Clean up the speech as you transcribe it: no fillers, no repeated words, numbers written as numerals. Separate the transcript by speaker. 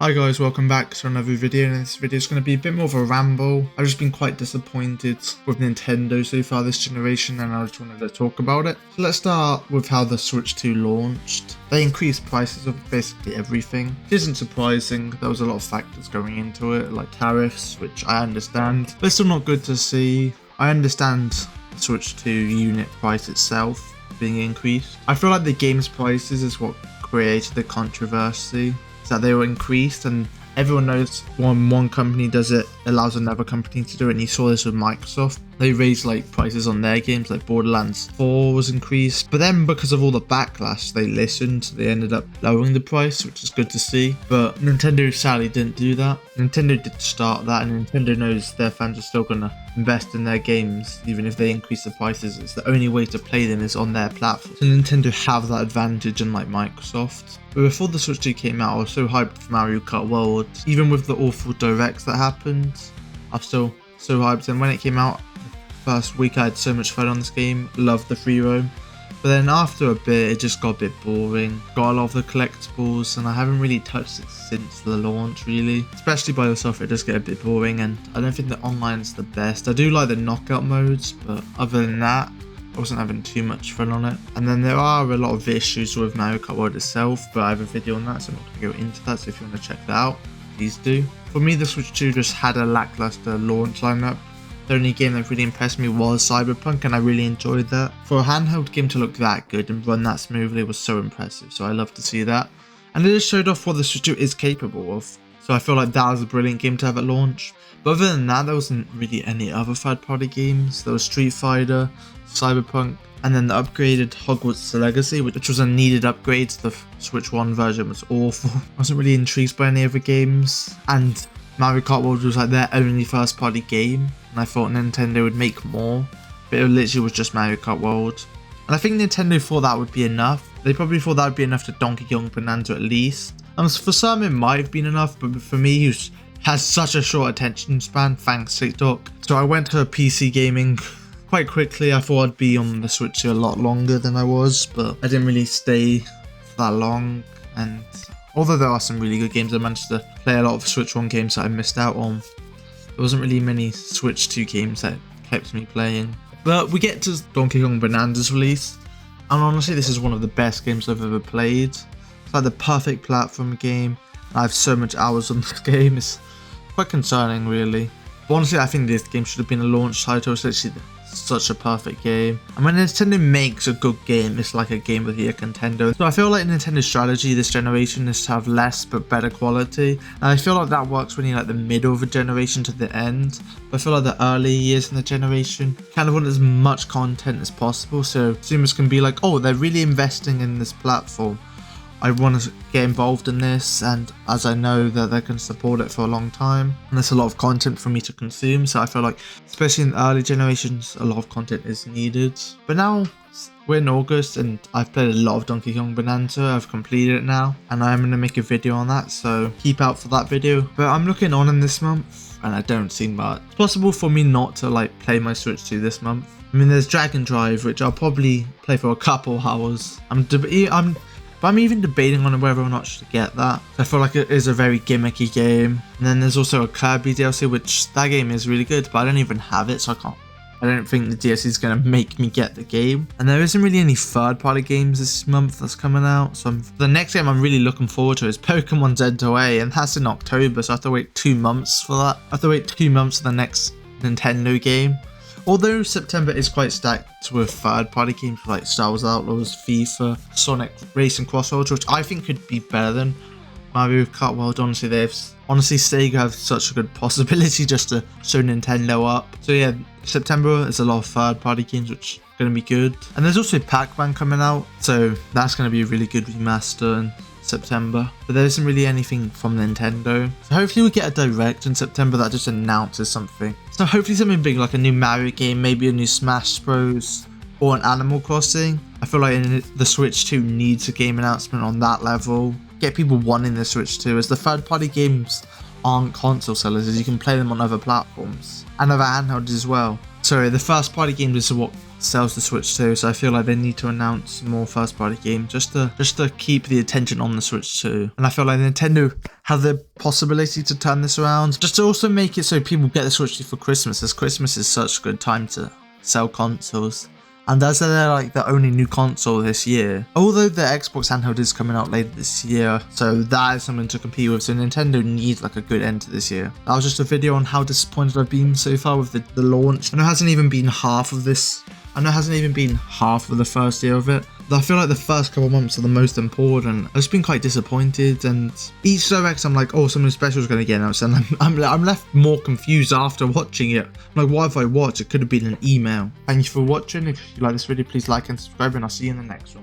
Speaker 1: Hi guys, welcome back to another video, and this video is going to be a bit more of a ramble. I've just been quite disappointed with Nintendo so far this generation, and I just wanted to talk about it. So let's start with how the Switch 2 launched. They increased prices of basically everything. It isn't surprising, there was a lot of factors going into it, like tariffs, which I understand, but it's still not good to see. I understand the Switch 2 unit price itself being increased. I feel like the game's prices is what created the controversy. That they were increased, and everyone knows when one company does it, allows another company to do it, and you saw this with Microsoft. They raised like prices on their games, like Borderlands 4 was increased, but then because of all the backlash, they listened, they ended up lowering the price, which is good to see. But Nintendo sadly didn't do that. Nintendo did start that, and Nintendo knows their fans are still gonna invest in their games even if they increase the prices. It's the only way to play them is on their platform, so Nintendo have that advantage unlike Microsoft. But before the Switch 2 came out, I was so hyped for Mario Kart World. Even with the awful directs that happened, I'm still so hyped. And when it came out, first week I had so much fun on this game, loved the free roam. But then after a bit, it just got a bit boring. Got a lot of the collectibles, and I haven't really touched it since the launch, really. Especially by yourself, it does get a bit boring, and I don't think the online's the best. I do like the knockout modes, but other than that, I wasn't having too much fun on it. And then there are a lot of issues with Mario Kart World itself, but I have a video on that, so I'm not going to go into that. So if you want to check that out, please do. For me, the Switch 2 just had a lackluster launch lineup. The only game that really impressed me was Cyberpunk, and I really enjoyed that. For a handheld game to look that good and run that smoothly was so impressive, so I love to see that. And it just showed off what the Switch 2 is capable of, so I feel like that was a brilliant game to have at launch. But other than that, there wasn't really any other third-party games. There was Street Fighter, Cyberpunk, and then the upgraded Hogwarts Legacy, which was a needed upgrade. The Switch 1 version was awful. I wasn't really intrigued by any other games, and Mario Kart World was like their only first-party game, and I thought Nintendo would make more, but it literally was just Mario Kart World. And I think Nintendo thought that would be enough. They probably thought that would be enough to Donkey Kong Bonanza at least. And for some it might have been enough, but for me, who has such a short attention span, thanks TikTok. So I went to PC gaming quite quickly. I thought I'd be on the Switch a lot longer than I was, but I didn't really stay that long. And although there are some really good games, I managed to play a lot of Switch 1 games that I missed out on. There wasn't really many Switch 2 games that kept me playing. But we get to Donkey Kong Bonanza's release, and honestly this is one of the best games I've ever played. It's like the perfect platform game. I have so much hours on this game, it's quite concerning really. But honestly, I think this game should have been a launch title. It's literally such a perfect game. And when Nintendo makes a good game, it's like a game of the year contender. So I feel like Nintendo's strategy this generation is to have less but better quality. And I feel like that works when you're like the middle of a generation to the end. But I feel like the early years in the generation kind of want as much content as possible. So consumers can be like, oh, they're really investing in this platform. I want to get involved in this, and as I know that they can support it for a long time, and there's a lot of content for me to consume, so I feel like especially in the early generations a lot of content is needed. But now we're in August and I've played a lot of Donkey Kong Bonanza. I've completed it now, and I'm going to make a video on that, so keep out for that video. But I'm looking on in this month and I don't see much. It's possible for me not to like play my Switch 2 this month. I mean, there's Dragon Drive, which I'll probably play for a couple hours. But I'm even debating on whether or not to get that. I feel like it is a very gimmicky game. And then there's also a Kirby DLC, which that game is really good, but I don't even have it, so I don't think the DLC is going to make me get the game. And there isn't really any third-party games this month that's coming out. So the next game I'm really looking forward to is Pokemon Z2A, and that's in October, so I have to wait 2 months for that. I have to wait 2 months for the next Nintendo game. Although September is quite stacked with third-party games like Star Wars Outlaws, FIFA, Sonic Racing Cross Ultra, which I think could be better than Mario Kart World. Honestly, Sega have such a good possibility just to show Nintendo up. So yeah, September is a lot of third-party games, which are going to be good. And there's also Pac-Man coming out, so that's going to be a really good remaster in September. But there isn't really anything from Nintendo, so hopefully we get a direct in September that just announces something. So hopefully something big like a new Mario game, maybe a new Smash Bros, or an Animal Crossing. I feel like the Switch 2 needs a game announcement on that level. Get people wanting the Switch 2, as the third-party games aren't console sellers, as you can play them on other platforms and other handhelds as well. So the first-party games is what sells the Switch 2, so I feel like they need to announce more first-party games just to keep the attention on the Switch 2. And I feel like Nintendo have the possibility to turn this around, just to also make it so people get the Switch 2 for Christmas, as Christmas is such a good time to sell consoles. And as they're like the only new console this year, although the Xbox handheld is coming out later this year, so that is something to compete with, so Nintendo needs like a good end to this year. That was just a video on how disappointed I've been so far with the launch. I know it hasn't even been half of this. I know it hasn't even been half of the first year of it. I feel like the first couple months are the most important. I've just been quite disappointed, and each Direct I'm like, oh, something special is going to get announced, and I'm left more confused after watching it. I'm like, what have I watched? It could have been an email. Thank you for watching. If you like this video, please like and subscribe, and I'll see you in the next one.